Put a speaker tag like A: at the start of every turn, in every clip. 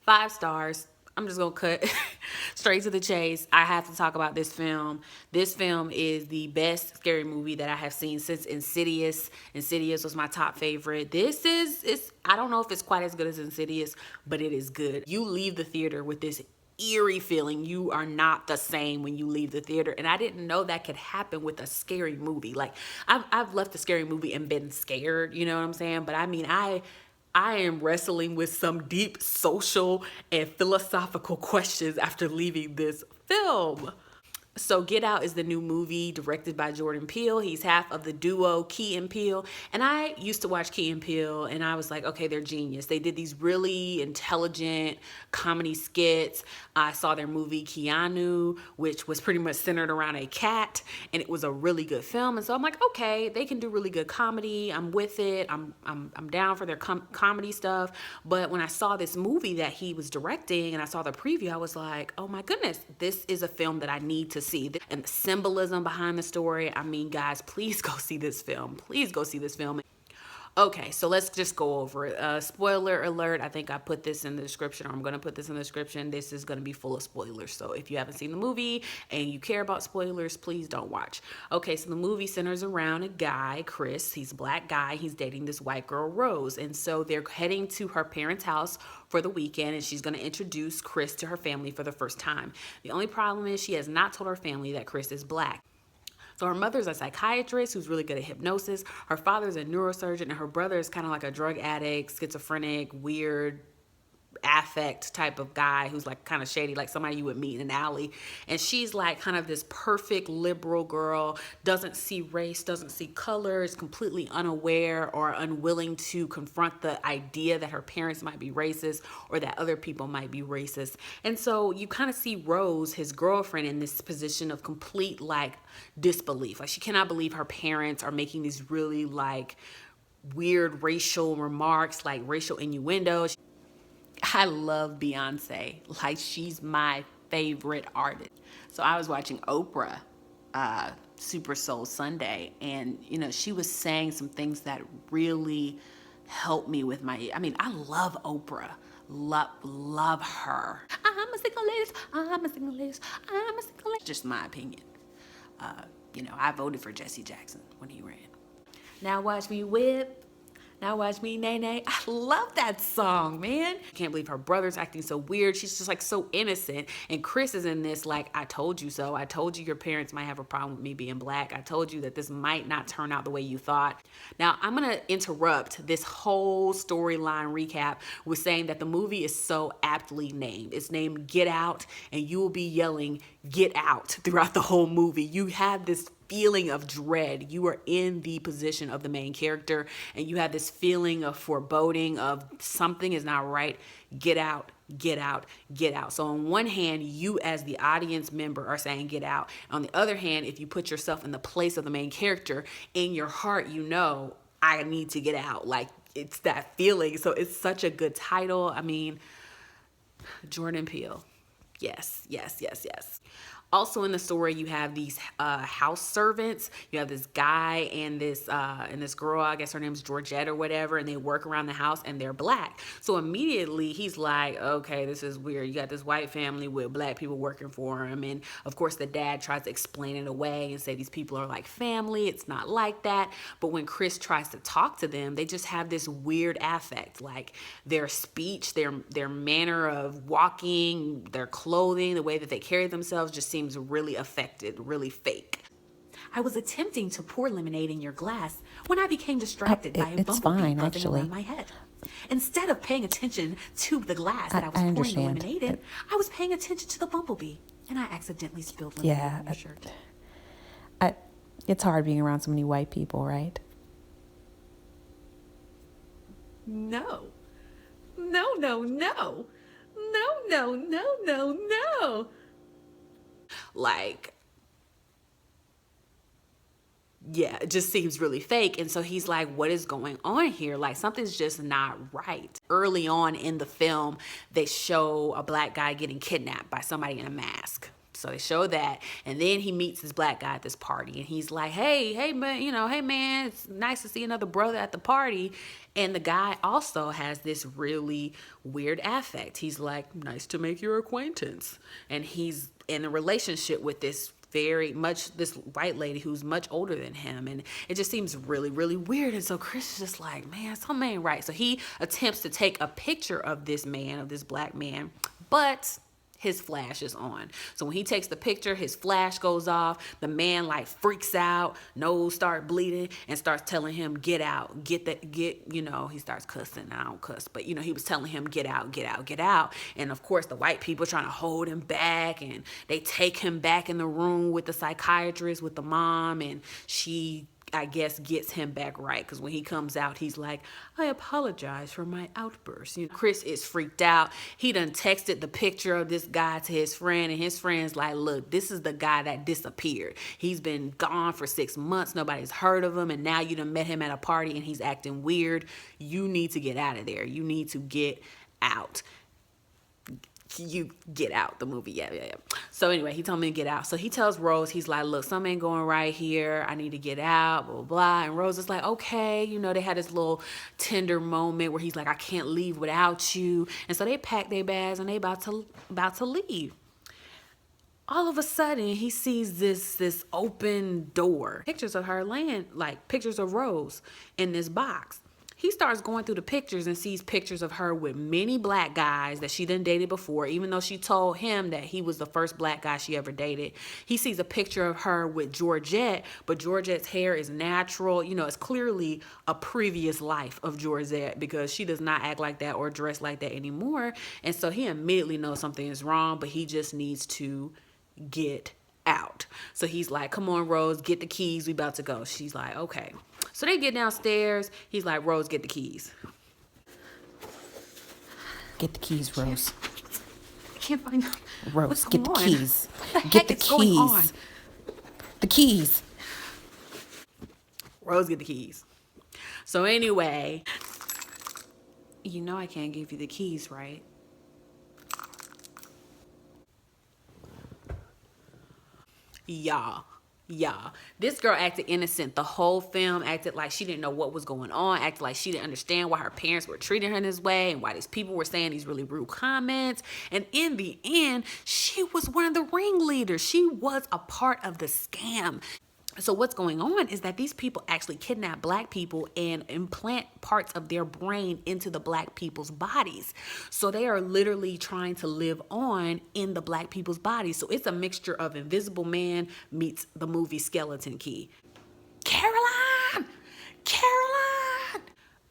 A: 5 stars. I'm just gonna cut straight to the chase. I have to talk about this film. This film is the best scary movie that I have seen since Insidious. Insidious was my top favorite. This is I don't know if it's quite as good as Insidious, but it is good. You leave the theater with this eerie feeling. You are not the same when you leave the theater, and I didn't know that could happen with a scary movie. Like I've left a scary movie and been scared, you know what I'm saying? But I mean, I am wrestling with some deep social and philosophical questions after leaving this film. So Get Out is the new movie directed by Jordan Peele. He's half of the duo Key and Peele. And I used to watch Key and Peele and I was like, okay, they're genius. They did these really intelligent comedy skits. I saw their movie Keanu, which was pretty much centered around a cat, and it was a really good film. And so I'm like, okay, they can do really good comedy. I'm with it. I'm down for their comedy stuff. But when I saw this movie that he was directing and I saw the preview, I was like, oh my goodness, this is a film that I need to see. And the symbolism behind the story, I mean, guys, please go see this film. Please go see this film. Okay, so let's just go over it. Spoiler alert, I think I put this in the description, or I'm going to put this in the description. This is going to be full of spoilers. So if you haven't seen the movie and you care about spoilers, please don't watch. Okay, so the movie centers around a guy, Chris. He's a black guy. He's dating this white girl, Rose. And so they're heading to her parents' house for the weekend, and she's going to introduce Chris to her family for the first time. The only problem is she has not told her family that Chris is black. So her mother's a psychiatrist who's really good at hypnosis. Her father's a neurosurgeon, and her brother is kind of like a drug addict, schizophrenic, weird, affect type of guy who's like kind of shady, like somebody you would meet in an alley. And she's like kind of this perfect liberal girl, doesn't see race, doesn't see color, is completely unaware or unwilling to confront the idea that her parents might be racist or that other people might be racist. And so you kind of see Rose, his girlfriend, in this position of complete like disbelief. Like she cannot believe her parents are making these really like weird racial remarks, like racial innuendos. I love Beyonce. Like, she's my favorite artist. So I was watching Oprah, Super Soul Sunday, and, you know, she was saying some things that really helped me with I mean, I love Oprah. Love her. I'm a single lady. I'm a single lady. I'm a single lady. Just my opinion. You know, I voted for Jesse Jackson when he ran. Now watch me whip. Now watch me nay nay. I love that song, man. I can't believe her brother's acting so weird. She's just like so innocent. And Chris is in this like, I told you so. I told you your parents might have a problem with me being black. I told you that this might not turn out the way you thought. Now I'm gonna interrupt this whole storyline recap with saying that the movie is so aptly named. It's named Get Out, and you will be yelling Get Out throughout the whole movie. You have this feeling of dread. You are in the position of the main character, and you have this feeling of foreboding of something is not right. Get out, get out, get out. So on one hand, you as the audience member are saying get out. On the other hand, if you put yourself in the place of the main character, in your heart, you know, I need to get out. Like, it's that feeling. So it's such a good title. I mean, Jordan Peele. Yes, yes, yes, yes. Also in the story, you have these house servants. You have this guy and this girl, I guess her name's Georgette or whatever, and they work around the house and they're black. So immediately he's like, okay, this is weird. You got this white family with black people working for him. And of course the dad tries to explain it away and say these people are like family. It's not like that. But when Chris tries to talk to them, they just have this weird affect. Like their speech, their manner of walking, their clothing, the way that they carry themselves just seems really affected, really fake. I was attempting to pour lemonade in your glass when I became distracted by a bumblebee buzzing around my head. Instead of paying attention to the glass that I was pouring the lemonade in, I was paying attention to the bumblebee, and I accidentally spilled lemonade on your shirt.
B: It's hard being around so many white people, right?
A: No. No, no, no. No, no, no, no, no. Like, yeah, it just seems really fake. And so he's like, what is going on here? Like, something's just not right. Early on in the film, they show a black guy getting kidnapped by somebody in a mask. So they show that, and then he meets this black guy at this party, and he's like, hey man, hey man, it's nice to see another brother at the party. And the guy also has this really weird affect. He's like, nice to make your acquaintance. And he's in a relationship with this white lady who's much older than him, and it just seems really, really weird. And so Chris is just like, man, something ain't right. So he attempts to take a picture of this black man, but his flash is on. So when he takes the picture, his flash goes off. The man like freaks out, nose start bleeding, and starts telling him, get out, he starts cussing. I don't cuss, but he was telling him, get out, get out, get out. And of course the white people trying to hold him back, and they take him back in the room with the psychiatrist, with the mom, and she, I guess, gets him back right, because when he comes out, he's like, I apologize for my outburst. Chris is freaked out. He done texted the picture of this guy to his friend, and his friend's like, look, this is the guy that disappeared. He's been gone for 6 months. Nobody's heard of him, and now you done met him at a party and he's acting weird. You need to get out of there. You need to get out. You get out, the movie. Yeah. So anyway, he told me to get out. So he tells Rose, he's like, look, something ain't going right here. I need to get out, blah, blah, blah. And Rose is like, okay. They had this little tender moment where he's like, I can't leave without you. And so they pack their bags and they about to leave. All of a sudden, he sees this open door. Pictures of her laying, like pictures of Rose in this box. He starts going through the pictures and sees pictures of her with many black guys that she done dated before, even though she told him that he was the first black guy she ever dated. He sees a picture of her with Georgette, but Georgette's hair is natural. It's clearly a previous life of Georgette, because she does not act like that or dress like that anymore. And so he immediately knows something is wrong, but he just needs to get out. So he's like, come on, Rose, get the keys. We about to go. She's like, okay. So they get downstairs. He's like, Rose, get the keys.
B: Get the keys, Rose.
A: I can't find them.
B: Rose, get the keys.
A: What the
B: Get
A: heck
B: the
A: is going on?
B: keys. The keys.
A: Rose, get the keys. So anyway, I can't give you the keys, right? Y'all, this girl acted innocent the whole film, acted like she didn't know what was going on, acted like she didn't understand why her parents were treating her in this way and why these people were saying these really rude comments. And in the end, she was one of the ringleaders. She was a part of the scam. So what's going on is that these people actually kidnap black people and implant parts of their brain into the black people's bodies. So they are literally trying to live on in the black people's bodies. So it's a mixture of Invisible Man meets the movie Skeleton Key. Caroline!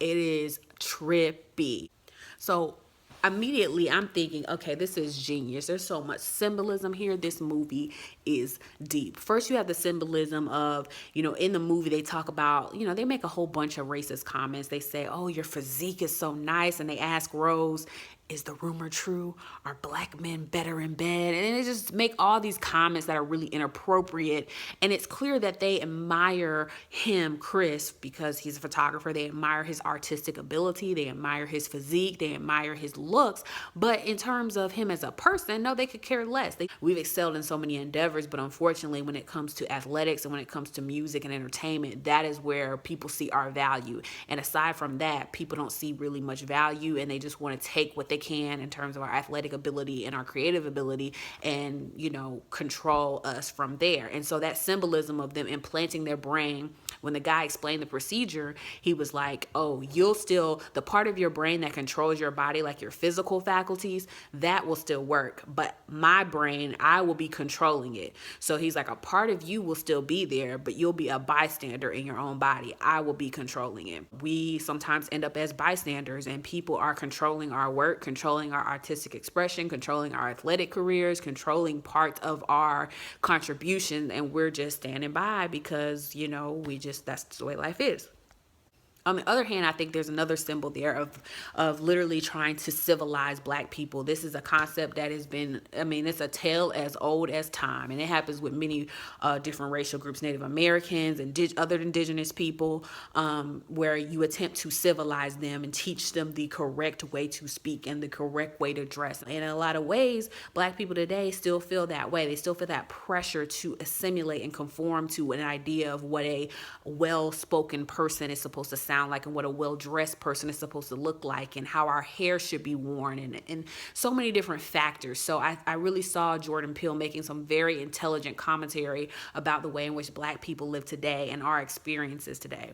A: It is trippy. So immediately I'm thinking, okay, this is genius. There's so much symbolism here. This movie is deep. First, you have the symbolism of, in the movie they talk about, they make a whole bunch of racist comments. They say, oh, your physique is so nice. And they ask Rose, is the rumor true? Are black men better in bed? And they just make all these comments that are really inappropriate. And it's clear that they admire him, Chris, because he's a photographer. They admire his artistic ability. They admire his physique. They admire his looks. But in terms of him as a person, no, they could care less. We've excelled in so many endeavors, but unfortunately, when it comes to athletics and when it comes to music and entertainment, that is where people see our value. And aside from that, people don't see really much value, and they just want to take what they can in terms of our athletic ability and our creative ability and, control us from there. And so that symbolism of them implanting their brain, when the guy explained the procedure, he was like, oh, the part of your brain that controls your body, like your physical faculties, that will still work. But my brain, I will be controlling it. So he's like, a part of you will still be there, but you'll be a bystander in your own body. I will be controlling it. We sometimes end up as bystanders, and people are controlling our work, controlling our artistic expression, controlling our athletic careers, controlling parts of our contribution, and we're just standing by because, that's the way life is. On the other hand, I think there's another symbol there of literally trying to civilize black people. This is a concept that has been, I mean, it's a tale as old as time, and it happens with many different racial groups, Native Americans and other indigenous people, where you attempt to civilize them and teach them the correct way to speak and the correct way to dress. And in a lot of ways, black people today still feel that way. They still feel that pressure to assimilate and conform to an idea of what a well-spoken person is supposed to sound like and what a well-dressed person is supposed to look like and how our hair should be worn and so many different factors. So I really saw Jordan Peele making some very intelligent commentary about the way in which black people live today and our experiences today.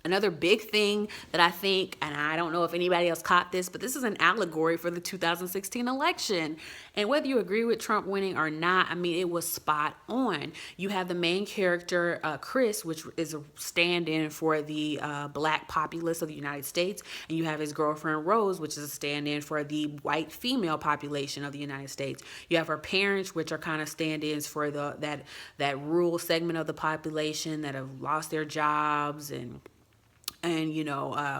A: Another big thing that I think, and I don't know if anybody else caught this, but this is an allegory for the 2016 election. And whether you agree with Trump winning or not, I mean, it was spot on. You have the main character, Chris, which is a stand-in for the black populace of the United States. And you have his girlfriend, Rose, which is a stand-in for the white female population of the United States. You have her parents, which are kind of stand-ins for that rural segment of the population that have lost their jobs and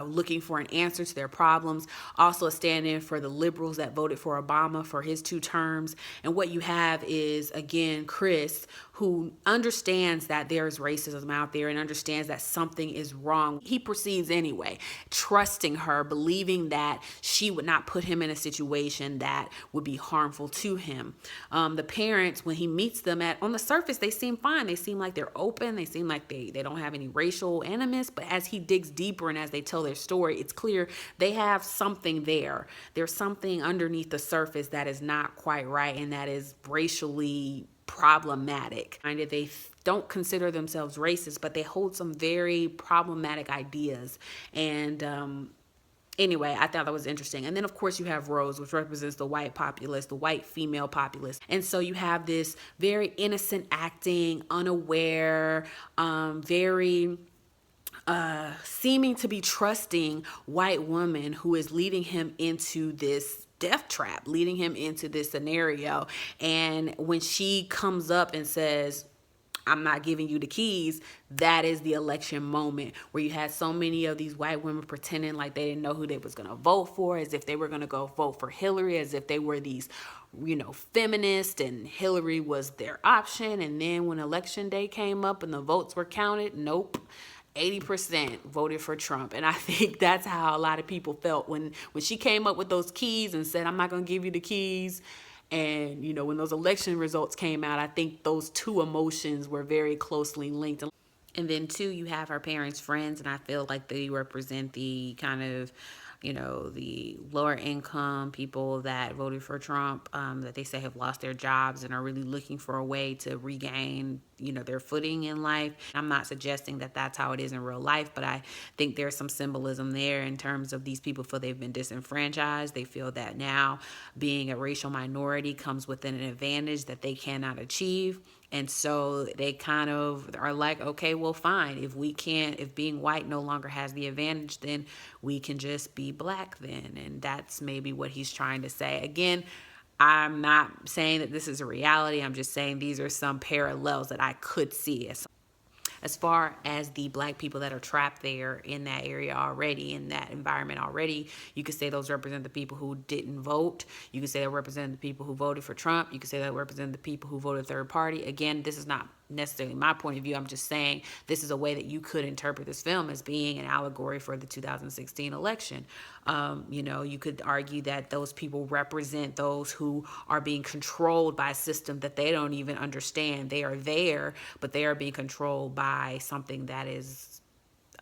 A: looking for an answer to their problems. Also a stand-in for the liberals that voted for Obama for his 2 terms. And what you have is, again, Chris, who understands that there's racism out there and understands that something is wrong. He proceeds anyway, trusting her, believing that she would not put him in a situation that would be harmful to him. The parents, when he meets them on the surface, they seem fine. They seem like they're open. They seem like they don't have any racial animus. But as he digs deeper and as they tell their story, it's clear they have something there. There's something underneath the surface that is not quite right and that is racially problematic. And they don't consider themselves racist, but they hold some very problematic ideas. And anyway, I thought that was interesting. And then, of course, you have Rose, which represents the white populace, the white female populace. And so you have this very innocent acting, unaware, very seeming to be trusting white woman who is leading him into this death trap, leading him into this scenario. And when she comes up and says, I'm not giving you the keys, that is the election moment where you had so many of these white women pretending like they didn't know who they was going to vote for, as if they were going to go vote for Hillary, as if they were these, feminists and Hillary was their option. And then when election day came up and the votes were counted, nope. 80% voted for Trump. And I think that's how a lot of people felt when she came up with those keys and said, I'm not going to give you the keys. And, when those election results came out, I think those 2 emotions were very closely linked. And then 2, you have her parents' friends, and I feel like they represent the kind of, the lower income people that voted for Trump, that they say have lost their jobs and are really looking for a way to regain, their footing in life. I'm not suggesting that that's how it is in real life, but I think there's some symbolism there in terms of these people feel they've been disenfranchised. They feel that now being a racial minority comes with an advantage that they cannot achieve. And so they kind of are like, okay, well, fine. If being white no longer has the advantage, then we can just be black then. And that's maybe what he's trying to say. Again, I'm not saying that this is a reality. I'm just saying these are some parallels that I could see. As far as the black people that are trapped there in that area already, in that environment already, you could say those represent the people who didn't vote. You could say they represent the people who voted for Trump. You could say they represent the people who voted third party. Again, this is not necessarily my point of view. I'm just saying this is a way that you could interpret this film as being an allegory for the 2016 election. You could argue that those people represent those who are being controlled by a system that they don't even understand. They are there, but they are being controlled by something that is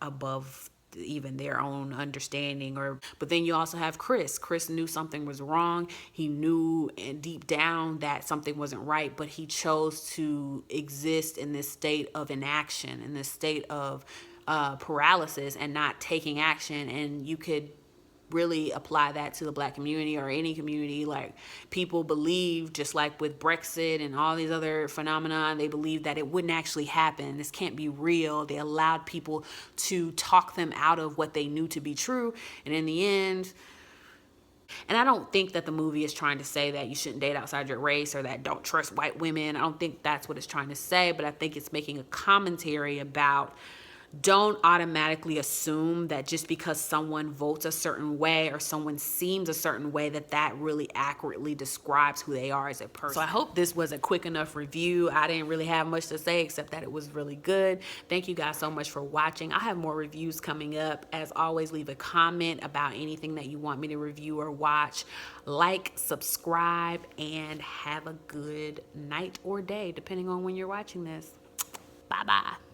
A: above even their own understanding. But then you also have Chris. Chris knew something was wrong. He knew deep down that something wasn't right, but he chose to exist in this state of inaction, in this state of paralysis and not taking action. And you could really apply that to the black community or any community. Like, people believe, just like with Brexit and all these other phenomena, they believe that it wouldn't actually happen. This can't be real. They allowed people to talk them out of what they knew to be true. And in the end, and I don't think that the movie is trying to say that you shouldn't date outside your race or that don't trust white women. I don't think that's what it's trying to say, but I think it's making a commentary about don't automatically assume that just because someone votes a certain way or someone seems a certain way that really accurately describes who they are as a person. So I hope this was a quick enough review. I didn't really have much to say except that it was really good. Thank you guys so much for watching. I have more reviews coming up. As always, leave a comment about anything that you want me to review or watch. Like, subscribe, and have a good night or day depending on when you're watching this. Bye bye.